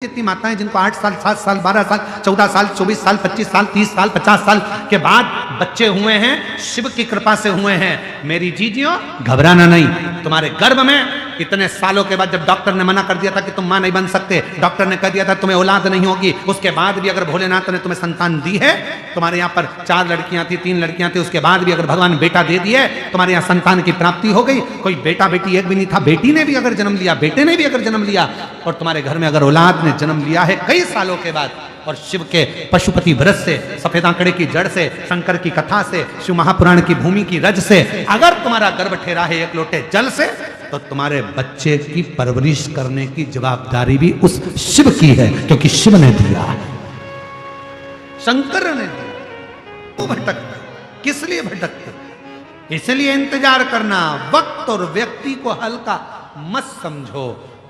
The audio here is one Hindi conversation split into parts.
जितनी माताएं जिनको 8 साल 7 साल 12 साल 14 साल 24 साल 25 साल 30 साल 50 साल के बाद बच्चे हुए हैं, शिव की कृपा से हुए हैं। मेरी जीजियों घबराना नहीं। तुम्हारे गर्भ में इतने सालों के बाद जब डॉक्टर ने मना कर दिया था कि तुम मां नहीं बन सकते, डॉक्टर ने कह दिया था तुम्हें औलाद नहीं होगी, उसके बाद भी अगर भोलेनाथ ने तुम्हें संतान दी है, तुम्हारे यहाँ पर 4 लड़कियां थी 3 लड़कियां थी, उसके बाद भी अगर भगवान बेटा दे दिए, तुम्हारे यहाँ संतान की प्राप्ति हो गई। कोई बेटा बेटी एक भी नहीं था, बेटी ने भी अगर जन्म लिया, बेटे ने भी अगर जन्म लिया, और तुम्हारे घर में अगर औलाद ने जन्म लिया है कई सालों के बाद, और शिव के पशुपति व्रत से, सफेद आंकड़े की जड़ से, शंकर की कथा से, शिव महापुराण की भूमि की रज से अगर तुम्हारा गर्भ ठहरा है एक लोटे जल से, तो तुम्हारे बच्चे की परवरिश करने की जवाबदारी भी उस शिव की है, क्योंकि शिव ने दिया, शंकर ने दिया। वो भटकते किस लिए भटकते? इसलिए इंतजार करना। वक्त और व्यक्ति को हल्का मत समझो।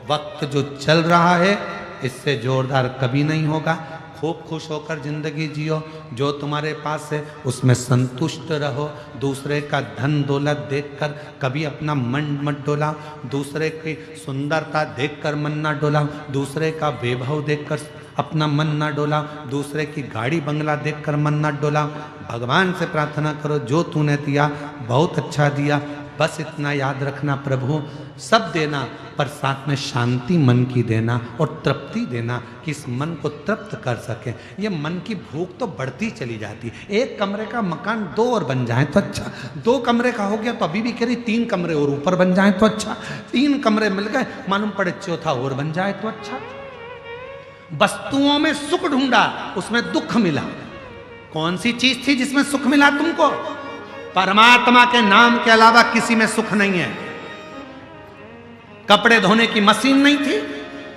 वक्त जो चल रहा है इससे जोरदार कभी नहीं होगा। खूब खुश होकर जिंदगी जियो, जो तुम्हारे पास है उसमें संतुष्ट रहो। दूसरे का धन दौलत देखकर कभी अपना मन मत डोलाओ, दूसरे की सुंदरता देखकर मन ना डोलाओ, दूसरे का वैभव देखकर अपना मन ना डोलाओ, दूसरे की गाड़ी बंगला देखकर मन ना डोलाओ। भगवान से प्रार्थना करो जो तूने दिया बहुत अच्छा दिया, बस इतना याद रखना प्रभु सब देना, पर साथ में शांति मन की देना और तृप्ति देना कि इस मन को तृप्त कर सके। ये मन की भूख तो बढ़ती चली जाती। एक कमरे का मकान 2 और बन जाए तो अच्छा, 2 कमरे का हो गया तो अभी भी कह रही 3 कमरे और ऊपर बन जाए तो अच्छा, 3 कमरे मिल गए मालूम पड़े चौथा और बन जाए तो अच्छा। वस्तुओं में सुख ढूंढा, उसमें दुख मिला। कौन सी चीज थी जिसमें सुख मिला तुमको? परमात्मा के नाम के अलावा किसी में सुख नहीं है। कपड़े धोने की मशीन नहीं थी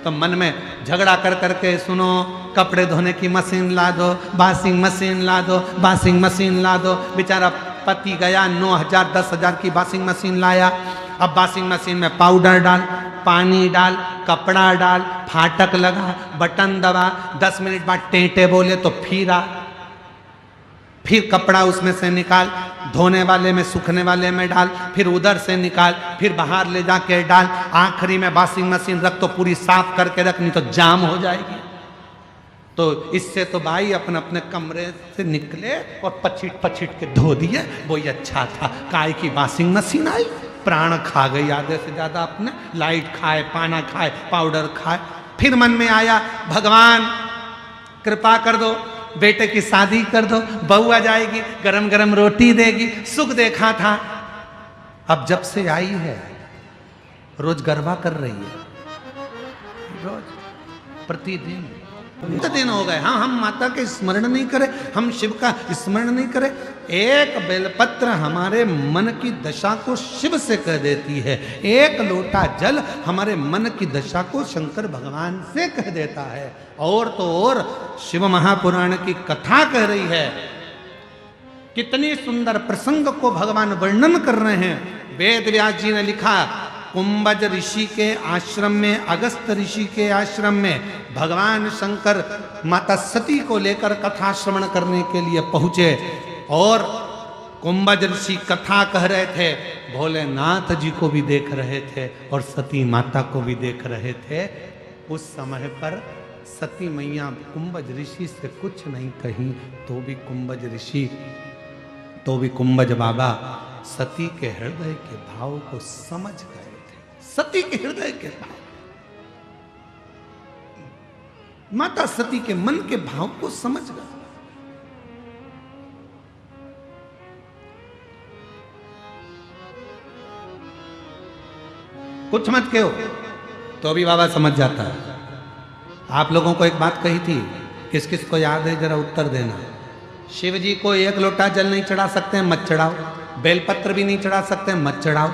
तो मन में झगड़ा कर करके सुनो कपड़े धोने की मशीन ला दो, वॉशिंग मशीन ला दो, वॉशिंग मशीन ला दो। बेचारा पति गया 9,000 10,000 की वॉशिंग मशीन लाया। अब वॉशिंग मशीन में पाउडर डाल, पानी डाल, कपड़ा डाल, फाटक लगा, बटन दबा, 10 मिनट बाद टेंटे बोले तो फिर कपड़ा उसमें से निकाल, धोने वाले में सूखने वाले में डाल, फिर उधर से निकाल, फिर बाहर ले जाके डाल, आखिरी में वॉशिंग मशीन रख तो पूरी साफ करके रख, नहीं तो जाम हो जाएगी। तो इससे तो भाई अपने अपने कमरे से निकले और पछिट के धो दिए, वही अच्छा था। काय की वॉशिंग मशीन आई, प्राण खा गई आधे से ज्यादा अपने, लाइट खाए, पाना खाए, पाउडर खाए। फिर मन में आया भगवान कृपा कर दो, बेटे की शादी कर दो, बहू आ जाएगी, गरम गरम रोटी देगी, सुख देखा था। अब जब से आई है रोज गरबा कर रही है, रोज प्रतिदिन दिन हो गए। हाँ, हम माता के स्मरण नहीं करें, हम शिव का स्मरण नहीं करें। एक बेलपत्र हमारे मन की दशा को शिव से कह देती है, एक लोटा जल हमारे मन की दशा को शंकर भगवान से कह देता है। और तो और शिव महापुराण की कथा कह रही है, कितनी सुंदर प्रसंग को भगवान वर्णन कर रहे हैं। वेद व्यास जी ने लिखा, कुंभज ऋषि के आश्रम में, अगस्त ऋषि के आश्रम में भगवान शंकर माता सती को लेकर कथा श्रवण करने के लिए पहुंचे, और कुंभज ऋषि कथा कह रहे थे, भोलेनाथ जी को भी देख रहे थे और सती माता को भी देख रहे थे। उस समय पर सती मैया कुंभज ऋषि से कुछ नहीं कही, तो भी कुंभज बाबा सती के हृदय के भाव को समझ गए थे। सती के हृदय के भाव, माता सती के मन के भाव को समझ गए। कुछ मत कहो तो भी बाबा समझ जाता है। आप लोगों को एक बात कही थी, किस किस को याद है जरा उत्तर देना। शिव जी को 1 लोटा जल नहीं चढ़ा सकते हैं, मत चढ़ाओ। बेलपत्र भी नहीं चढ़ा सकते, मत चढ़ाओ।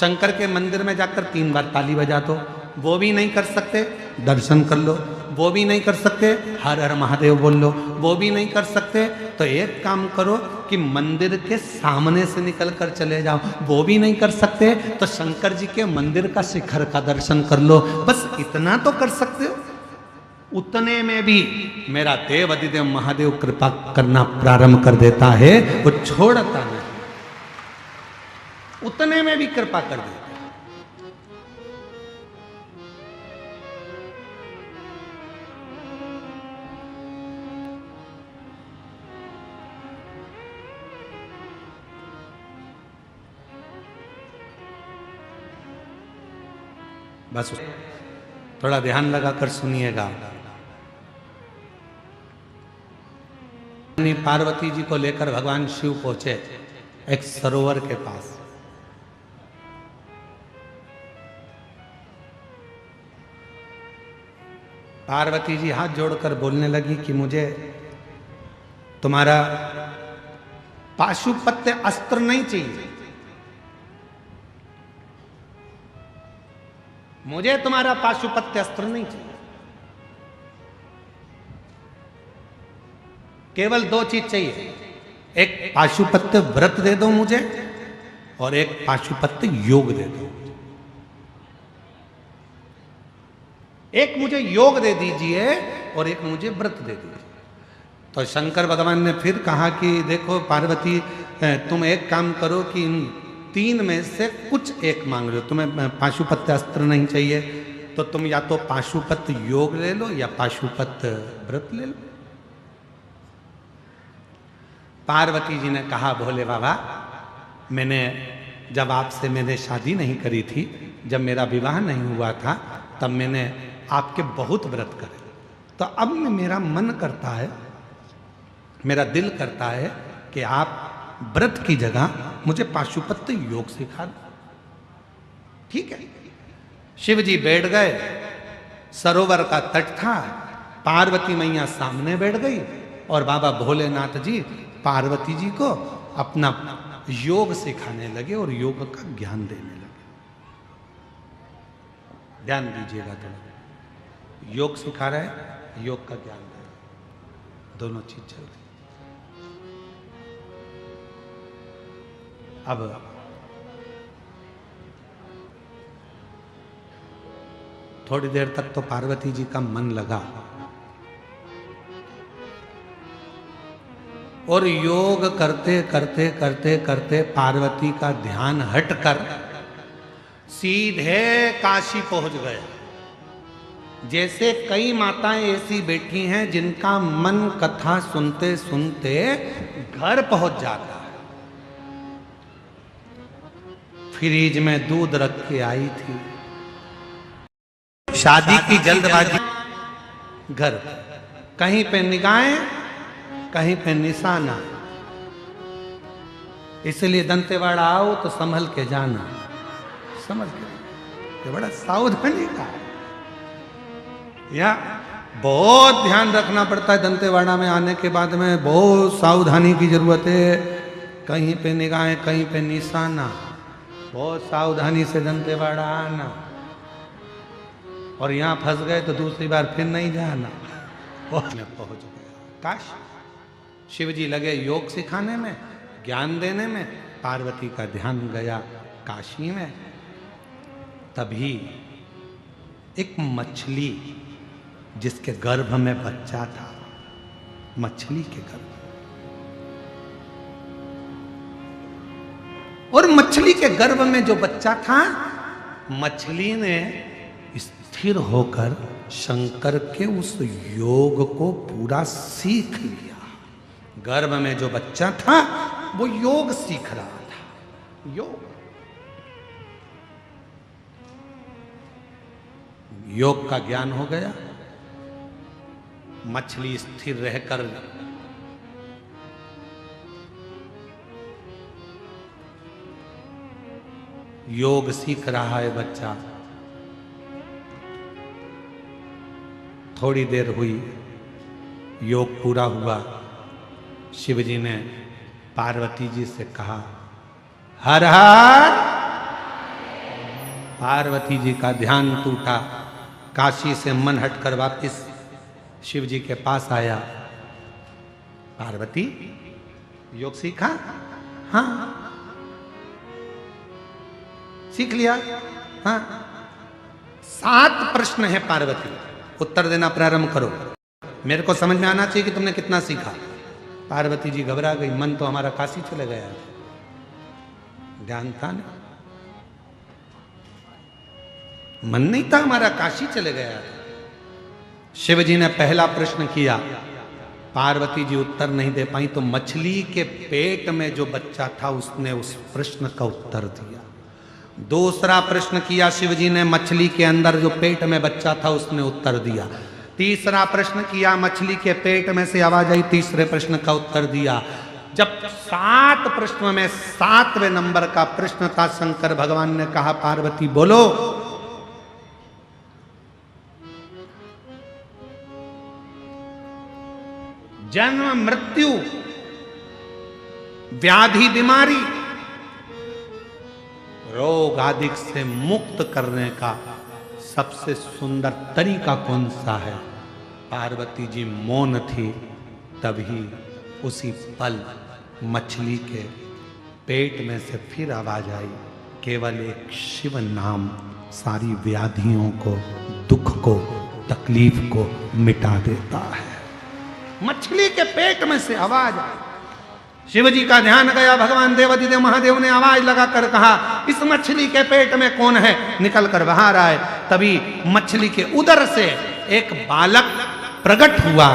शंकर के मंदिर में जाकर 3 बार ताली बजा दो, वो भी नहीं कर सकते, दर्शन कर लो। वो भी नहीं कर सकते, हर हर महादेव बोल लो। वो भी नहीं कर सकते तो एक काम करो कि मंदिर के सामने से निकल कर चले जाओ। वो भी नहीं कर सकते तो शंकर जी के मंदिर का शिखर का दर्शन कर लो। बस इतना तो कर सकते हो। उतने में भी मेरा देव अधिदेव महादेव कृपा करना प्रारंभ कर देता है, वो छोड़ता नहीं, उतने में भी कृपा कर देता है। बस थोड़ा ध्यान लगाकर सुनिएगा। पार्वती जी को लेकर भगवान शिव पहुंचे एक सरोवर के पास। पार्वती जी हाथ जोड़कर बोलने लगी कि मुझे तुम्हारा पाशुपत्य अस्त्र नहीं चाहिए, मुझे तुम्हारा पाशुपत्य अस्त्र नहीं चाहिए। केवल दो चीज चाहिए, एक पाशुपत्य व्रत दे दो मुझे और एक पाशुपत्य योग दे दो। एक मुझे योग दे दीजिए और एक मुझे व्रत दे दीजिए। तो शंकर भगवान ने फिर कहा कि देखो पार्वती, तुम एक काम करो कि इन तीन में से कुछ एक मांग लो। तुम्हें पाशुपत्य अस्त्र नहीं चाहिए तो तुम या तो पाशुपत्य योग ले लो या पाशुपत्य व्रत ले लो। पार्वती जी ने कहा भोले बाबा, जब आपसे मैंने शादी नहीं करी थी, जब मेरा विवाह नहीं हुआ था, तब मैंने आपके बहुत व्रत करे। तो अब मेरा मन करता है, मेरा दिल करता है कि आप व्रत की जगह मुझे पाशुपत्य योग सिखा दो। ठीक है। शिव जी बैठ गए, सरोवर का तट था, पार्वती मैया सामने बैठ गई और बाबा भोलेनाथ जी पार्वती जी को अपना योग सिखाने लगे और योग का ज्ञान देने लगे। ध्यान दीजिएगा, थोड़ा योग सिखा रहे हैं, योग का ज्ञान दे रहे, दोनों चीज चल रही। अब थोड़ी देर तक तो पार्वती जी का मन लगा और योग करते करते करते करते पार्वती का ध्यान हटकर सीधे काशी पहुंच गए। जैसे कई माताएं ऐसी बैठी हैं जिनका मन कथा सुनते सुनते घर पहुंच जाता है। फ्रिज में दूध रख के आई थी, शादी की जल्दबाजी, घर कहीं पे निगाहें कहीं पे निशाना, इसलिए दंतेवाड़ा आओ तो संभल के जाना, समझ के, ये बड़ा सावधानी का है। या बहुत ध्यान रखना पड़ता है दंतेवाड़ा में आने के बाद में, बहुत सावधानी की जरूरत है। कहीं पे निगाहें कहीं पे निशाना, बहुत सावधानी से दंतेवाड़ा आना, और यहां फंस गए तो दूसरी बार फिर नहीं जाना। पहुंच गया काश। शिव जी लगे योग सिखाने में, ज्ञान देने में, पार्वती का ध्यान गया काशी में। तभी एक मछली जिसके गर्भ में बच्चा था, मछली के गर्भ, और मछली के गर्भ में जो बच्चा था, मछली ने स्थिर होकर शंकर के उस योग को पूरा सीख लिया। गर्भ में जो बच्चा था वो योग सीख रहा था। योग का ज्ञान हो गया। मछली स्थिर रहकर योग सीख रहा है बच्चा। थोड़ी देर हुई, योग पूरा हुआ। शिव जी ने पार्वती जी से कहा, हर हर। पार्वती जी का ध्यान टूटा, काशी से मन हटकर वापस शिव जी के पास आया। पार्वती, योग सीखा? हाँ, सीख लिया। हाँ, 7 प्रश्न है पार्वती, उत्तर देना प्रारंभ करो। मेरे को समझ में आना चाहिए कि तुमने कितना सीखा। पार्वती जी घबरा गई, मन तो हमारा काशी चले गया, ध्यान था ना, मन नहीं था हमारा, काशी चले गया। शिव जी ने पहला प्रश्न किया, पार्वती जी उत्तर नहीं दे पाई, तो मछली के पेट में जो बच्चा था उसने उस प्रश्न का उत्तर दिया। दूसरा प्रश्न किया शिव जी ने, मछली के अंदर जो पेट में बच्चा था उसने उत्तर दिया। तीसरा प्रश्न किया, मछली के पेट में से आवाज आई, तीसरे प्रश्न का उत्तर दिया। जब 7 प्रश्न में 7वें नंबर का प्रश्न था, शंकर भगवान ने कहा पार्वती बोलो। जन्म मृत्यु व्याधि बीमारी रोग आदि से मुक्त करने का सबसे सुंदर तरीका कौन सा है? पार्वती जी मौन थी, तभी उसी पल मछली के पेट में से फिर आवाज आई, केवल एक शिव नाम सारी व्याधियों को, दुख को, तकलीफ को मिटा देता है। मछली के पेट में से आवाज आई, शिव जी का ध्यान गया, भगवान देवाधिदेव महादेव ने आवाज लगाकर कहा, इस मछली के पेट में कौन है? निकल कर बाहर आए। तभी मछली के उदर से एक बालक प्रकट हुआ।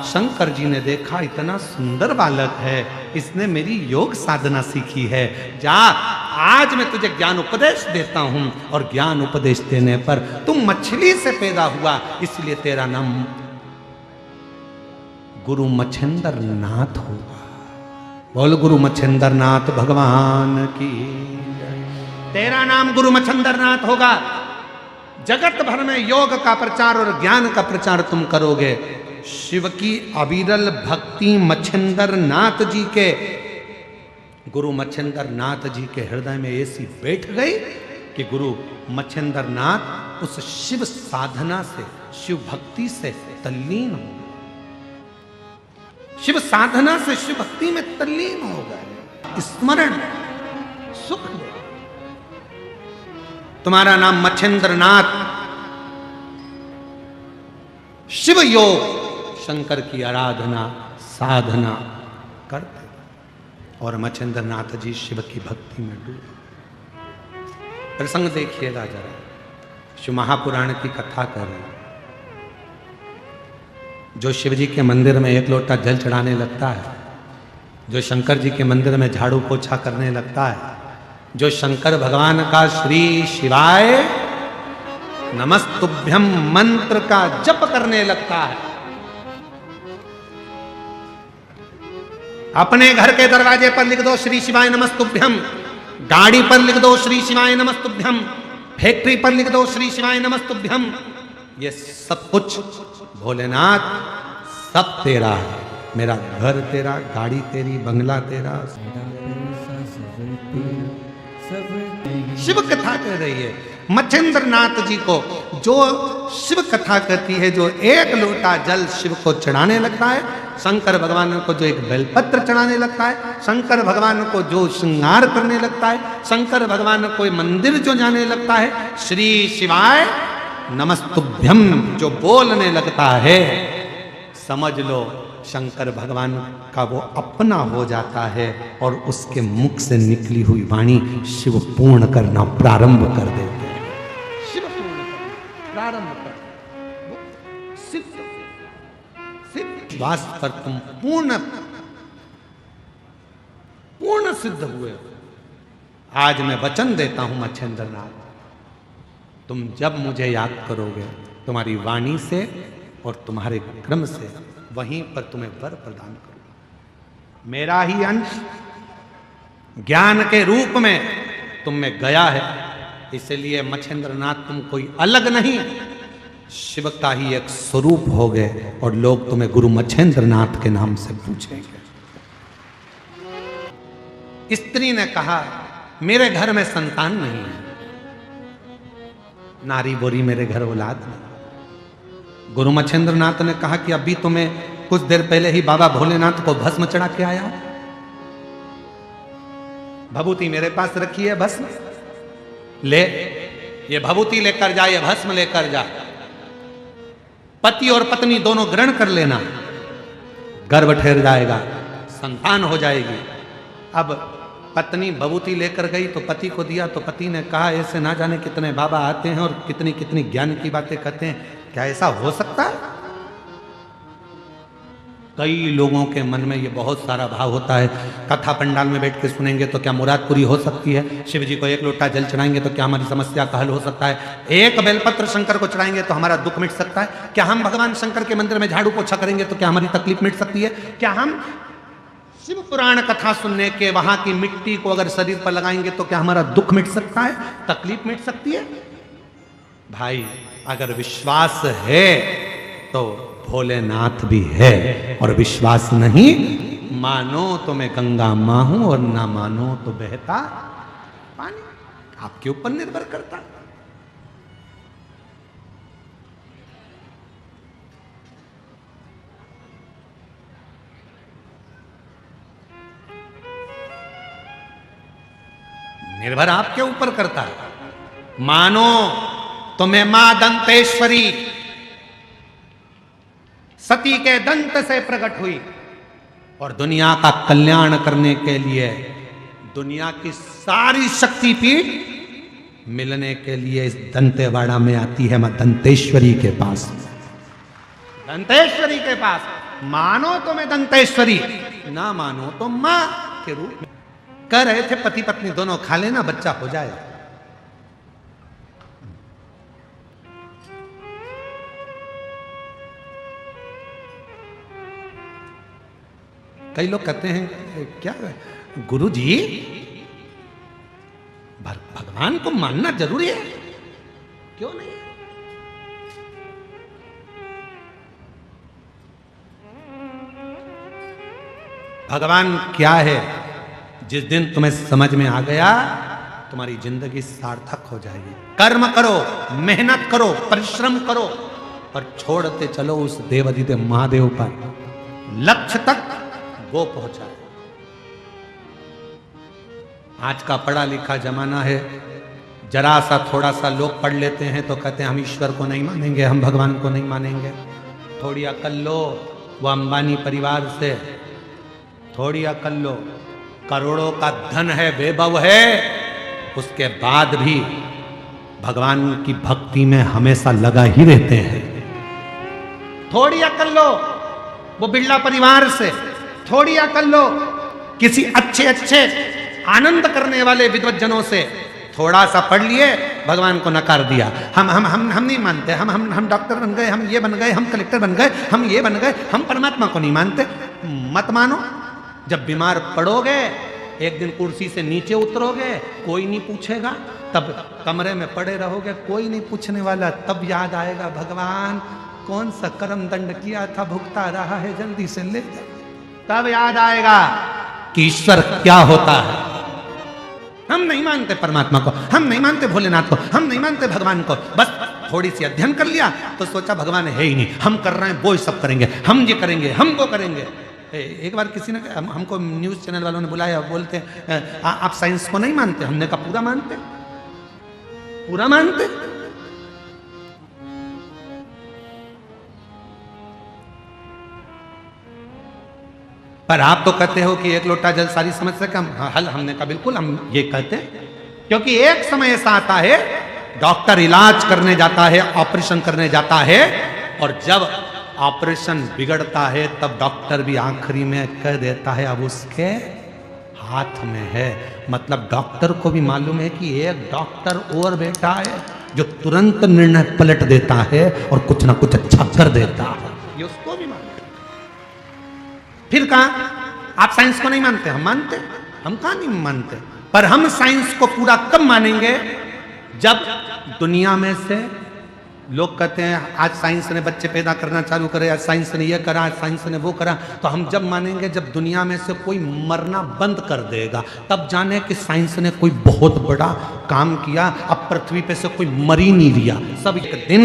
शंकर जी ने देखा, इतना सुंदर बालक है, इसने मेरी योग साधना सीखी है। जा, आज मैं तुझे ज्ञान उपदेश देता हूं, और ज्ञान उपदेश देने पर तुम मछली से पैदा हुआ, इसलिए तेरा नाम गुरु मच्छिंद्र नाथ होगा। बोल गुरु मच्छिंद्र नाथ भगवान की, तेरा नाम गुरु मच्छिंद्र नाथ होगा। जगत भर में योग का प्रचार और ज्ञान का प्रचार तुम करोगे। शिव की अविरल भक्ति मच्छिंद्र नाथ जी के, गुरु मच्छिंद्र नाथ जी के हृदय में ऐसी बैठ गई कि गुरु मच्छिंद्र नाथ उस शिव साधना से, शिव भक्ति से तल्लीन हो, शिव साधना से शिव भक्ति में तल्लीन हो गए। स्मरण सुख ले। तुम्हारा नाम मच्छिंद्र नाथ, शिव योग, शंकर की आराधना साधना करते, और मच्छिंद्र नाथ जी शिव की भक्ति में डूबे। प्रसंग देखिएगा जरा, शिव महापुराण की कथा कर रहे हैं। जो शिव जी के मंदिर में 1 लोटा जल चढ़ाने लगता है, जो शंकर जी के मंदिर में झाड़ू पोछा करने लगता है, जो शंकर भगवान का श्री शिवाय नमस्तुभ्यम मंत्र का जप करने लगता है, अपने घर के दरवाजे पर लिख दो श्री शिवाय नमस्तुभ्यम, गाड़ी पर लिख दो श्री शिवाय नमस्तुभ्यम, फैक्ट्री पर लिख दो श्री शिवाय नमस्तुभ्यम। ये सब कुछ भोलेनाथ सब तेरा है। मेरा घर तेरा, गाड़ी तेरी, बंगला तेरा। शिव कथा कह रही है मच्छिंद्र नाथ जी को, जो शिव कथा कहती है, जो 1 लोटा जल शिव को चढ़ाने लगता है, शंकर भगवान को जो एक बेलपत्र चढ़ाने लगता है, शंकर भगवान को जो श्रृंगार करने लगता है, शंकर भगवान को मंदिर जो जाने लगता है, श्री शिवाय नमस्तुभ्यम जो बोलने लगता है, समझ लो शंकर भगवान का वो अपना हो जाता है, और उसके मुख से निकली हुई वाणी शिव पूर्ण करना प्रारंभ कर देते हैं। शिव पूर्ण करना प्रारंभ कर, सिद्ध वास पर तुम पूर्ण सिद्ध हुए। आज मैं वचन देता हूं मच्छिंद्र नाथ, तुम जब मुझे याद करोगे, तुम्हारी वाणी से और तुम्हारे क्रम से, वहीं पर तुम्हें वर प्रदान करूंगा। मेरा ही अंश ज्ञान के रूप में तुम में गया है, इसलिए मच्छिंद्र नाथ तुम कोई अलग नहीं, शिव का ही एक स्वरूप हो गए, और लोग तुम्हें गुरु मच्छिंद्र नाथ के नाम से पूछेंगे। स्त्री ने कहा, मेरे घर में संतान नहीं है, नारी बोरी मेरे घर औलाद नहीं। गुरु मच्छिंद्र नाथ ने कहा कि अभी तुम्हें कुछ देर पहले ही बाबा भोलेनाथ को भस्म चढ़ा के आया, भभूति मेरे पास रखी है, भस्म ले, ये भभूति लेकर जा, ये भस्म लेकर जा, पति और पत्नी दोनों ग्रहण कर लेना, गर्भ ठहर जाएगा, संतान हो जाएगी। अब पत्नी भभूति लेकर गई तो पति को दिया, तो पति ने कहा, ऐसे ना जाने कितने बाबा आते हैं और कितनी कितनी ज्ञान की बातें कहते हैं, क्या ऐसा हो सकता है? कई लोगों के मन में ये बहुत सारा भाव होता है, कथा पंडाल में बैठ के सुनेंगे तो क्या मुराद पूरी हो सकती है, शिव जी को एक लोटा जल चढ़ाएंगे तो क्या हमारी समस्या का हल हो सकता है, एक बेलपत्र शंकर को चढ़ाएंगे तो हमारा दुख मिट सकता है, क्या हम भगवान शंकर के मंदिर में झाड़ू पोछा करेंगे तो क्या हमारी तकलीफ मिट सकती है, क्या हम शिव पुराण कथा सुनने के वहां की मिट्टी को अगर शरीर पर लगाएंगे तो क्या हमारा दुख मिट सकता है, तकलीफ मिट सकती है। भाई अगर विश्वास है तो भोलेनाथ भी है, और विश्वास नहीं, मानो तो मैं गंगा मां हूं और ना मानो तो बहता पानी, आपके ऊपर निर्भर करता। निर्भर आपके ऊपर करता है। मानो तो मैं मां दंतेश्वरी सती के दंत से प्रकट हुई और दुनिया का कल्याण करने के लिए दुनिया की सारी शक्तिपीठ मिलने के लिए इस दंतेवाड़ा में आती है, मां दंतेश्वरी के पास, दंतेश्वरी के पास। मानो तो मैं दंतेश्वरी, ना मानो तो मां के रूप में। कह रहे थे पति पत्नी दोनों खा लेना, बच्चा हो जाए। कई लोग कहते हैं क्या गुरु जी भगवान को मानना जरूरी है, क्यों नहीं? भगवान क्या है, जिस दिन तुम्हें समझ में आ गया तुम्हारी जिंदगी सार्थक हो जाएगी। कर्म करो, मेहनत करो, परिश्रम करो और छोड़ते चलो उस देवाधिदेव महादेव पर, लक्ष्य तक वो पहुंचाए। आज का पढ़ा लिखा जमाना है, जरा सा थोड़ा सा लोग पढ़ लेते हैं तो कहते हैं हम ईश्वर को नहीं मानेंगे, हम भगवान को नहीं मानेंगे। थोड़ी अकल लो, वो अंबानी परिवार से थोड़ी अकल लो, करोड़ों का धन है, वैभव है, उसके बाद भी भगवान की भक्ति में हमेशा लगा ही रहते हैं। थोड़ी अकल लो वो बिरला परिवार से, थोड़ी अकल लो किसी अच्छे अच्छे आनंद करने वाले विद्वज्जनों से। थोड़ा सा पढ़ लिए, भगवान को नकार दिया, हम नहीं मानते, हम डॉक्टर बन गए, हम ये बन गए, हम कलेक्टर बन गए, हम ये बन गए, हम परमात्मा को नहीं मानते। मत मानो, जब बीमार पड़ोगे, एक दिन कुर्सी से नीचे उतरोगे, कोई नहीं पूछेगा, तब कमरे में पड़े रहोगे, कोई नहीं पूछने वाला, तब याद आएगा भगवान कौन सा कर्म दंड किया था, भुगता रहा है, जल्दी से ले जा। तब याद आएगा कि ईश्वर क्या होता है। हम नहीं मानते परमात्मा को, हम नहीं मानते भोलेनाथ को, हम नहीं मानते भगवान को। बस थोड़ी सी अध्ययन कर लिया तो सोचा भगवान है ही नहीं, हम कर रहे हैं वो ही सब करेंगे, हम ये करेंगे, हम वो करेंगे। एक बार किसी ने हमको न्यूज चैनल वालों ने बुलाया, बोलते आप साइंस को नहीं मानते? हमने कहा पूरा मानते, पूरा मानते। पर आप तो कहते हो कि एक लोटा जल सारी समस्या का हल। हमने कहा बिल्कुल हम ये कहते हैं, क्योंकि एक समय ऐसा आता है डॉक्टर इलाज करने जाता है, ऑपरेशन करने जाता है, और जब ऑपरेशन बिगड़ता है तब डॉक्टर भी आखिरी में कह देता है अब उसके हाथ में है। मतलब डॉक्टर को भी मालूम है कि एक डॉक्टर और बैठा है जो तुरंत निर्णय पलट देता है और कुछ ना कुछ अच्छा कर देता है, ये उसको भी मालूम है। फिर कहा आप साइंस को नहीं मानते? हम मानते। हम कहाँ नहीं मानते, पर हम साइंस को पूरा कब मानेंगे जब दुनिया में से लोग कहते हैं आज साइंस ने बच्चे पैदा करना चालू करे, आज साइंस ने ये करा, आज साइंस ने वो करा। तो हम जब मानेंगे जब दुनिया में से कोई मरना बंद कर देगा, तब जाने कि साइंस ने कोई बहुत बड़ा काम किया, अब पृथ्वी पे से कोई मर ही नहीं लिया। सब एक दिन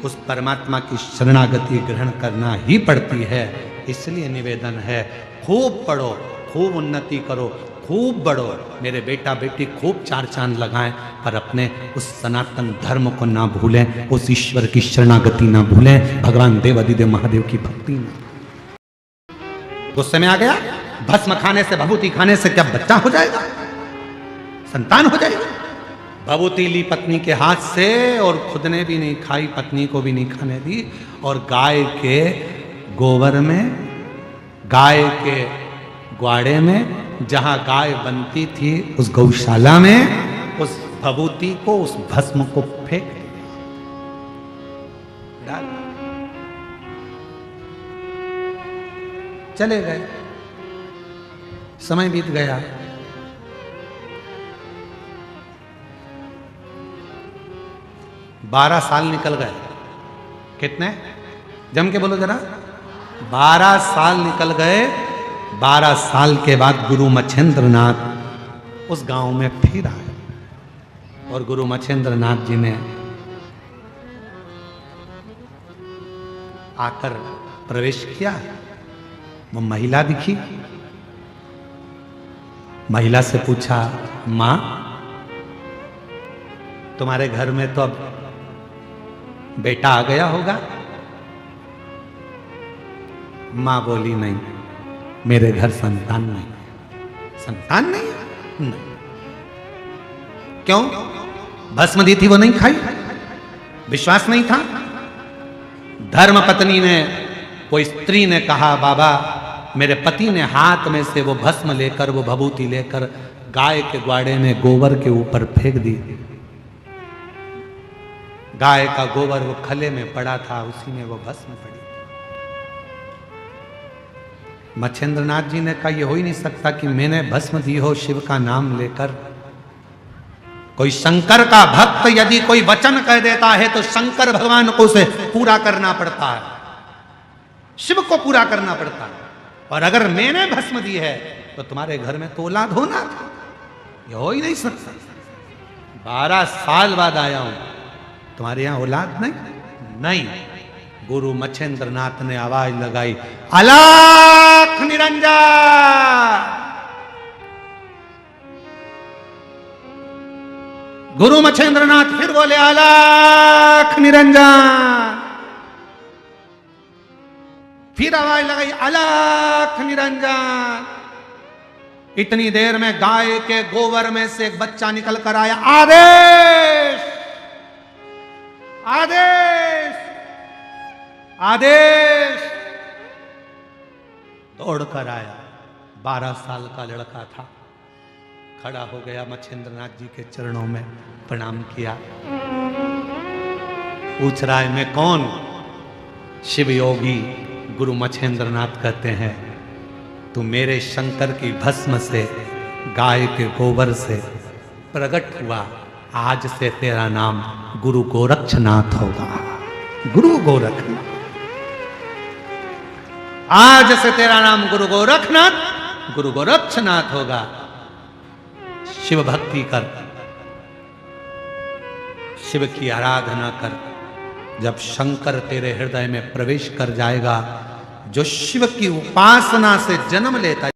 उस परमात्मा की शरणागति ग्रहण करना ही पड़ती है। इसलिए निवेदन है खूब पढ़ो, खूब उन्नति करो, खूब बढ़ो मेरे बेटा बेटी, खूब चार चांद लगाएं, पर अपने उस सनातन धर्म को ना भूलें, उस ईश्वर की शरणागति ना भूलें, भगवान देवाधिदेव महादेव की भक्ति में। गुस्से में आ गया, भस्म खाने से, भभूति खाने से क्या बच्चा हो जाएगा, संतान हो जाएगा? भभूति ली पत्नी के हाथ से और खुद ने भी नहीं खाई, पत्नी को भी नहीं खाने दी, और गाय के गोबर में गाय के ग्वाड़े में, जहां गाय बनती थी उस गौशाला में, उस भभूति को, उस भस्म को फेंक डाल, चले गए। समय बीत गया। बारह साल निकल गए। कितने? जम के बोलो जरा। 12 साल निकल गए। 12 साल के बाद गुरु मच्छिंद्र नाथ उस गांव में फिर आए और गुरु मच्छिंद्र नाथ जी ने आकर प्रवेश किया। वो महिला दिखी। महिला से पूछा, मां तुम्हारे घर में तो अब बेटा आ गया होगा? मां बोली, नहीं, मेरे घर संतान नहीं। संतान नहीं? नहीं। क्यों? भस्म दी थी वो नहीं खाई? विश्वास नहीं था? धर्म पत्नी ने, कोई स्त्री ने कहा, बाबा मेरे पति ने हाथ में से वो भस्म लेकर, वो भभूति लेकर गाय के ग्वाड़े में गोबर के ऊपर फेंक दी। गाय का गोबर वो खले में पड़ा था, उसी में वो भस्म पड़ी। मच्छिंद्र नाथ जी ने कहा, ये हो ही नहीं सकता कि मैंने भस्म दी हो शिव का नाम लेकर। कोई शंकर का भक्त यदि कोई वचन कह देता है तो शंकर भगवान को उसे पूरा करना पड़ता है, शिव को पूरा करना पड़ता है। और अगर मैंने भस्म दी है तो तुम्हारे घर में तो औलाद होना था। ये हो ही नहीं सकता। 12 साल बाद आया हूं, तुम्हारे यहां औलाद नहीं? नहीं। गुरु मच्छिंद्र नाथ ने आवाज लगाई, अलख निरंजन। गुरु मच्छिंद्र नाथ फिर बोले, अलख निरंजन। फिर आवाज लगाई, अलख निरंजन। इतनी देर में गाय के गोबर में से एक बच्चा निकल कर आया। आदेश, आदेश, आदेश। दौड़कर आया। 12 साल का लड़का था। खड़ा हो गया, मच्छिंद्र नाथ जी के चरणों में प्रणाम किया। पूछ रहा है, मैं कौन? शिव योगी गुरु मच्छिंद्र नाथ कहते हैं, तू मेरे शंकर की भस्म से, गाय के गोबर से प्रकट हुआ। आज से तेरा नाम गुरु गोरक्षनाथ होगा। गुरु गोरखनाथ। आज से तेरा नाम गुरु गोरखनाथ, गुरु गोरक्षनाथ होगा। शिव भक्ति कर, शिव की आराधना कर। जब शंकर तेरे हृदय में प्रवेश कर जाएगा, जो शिव की उपासना से जन्म लेता है,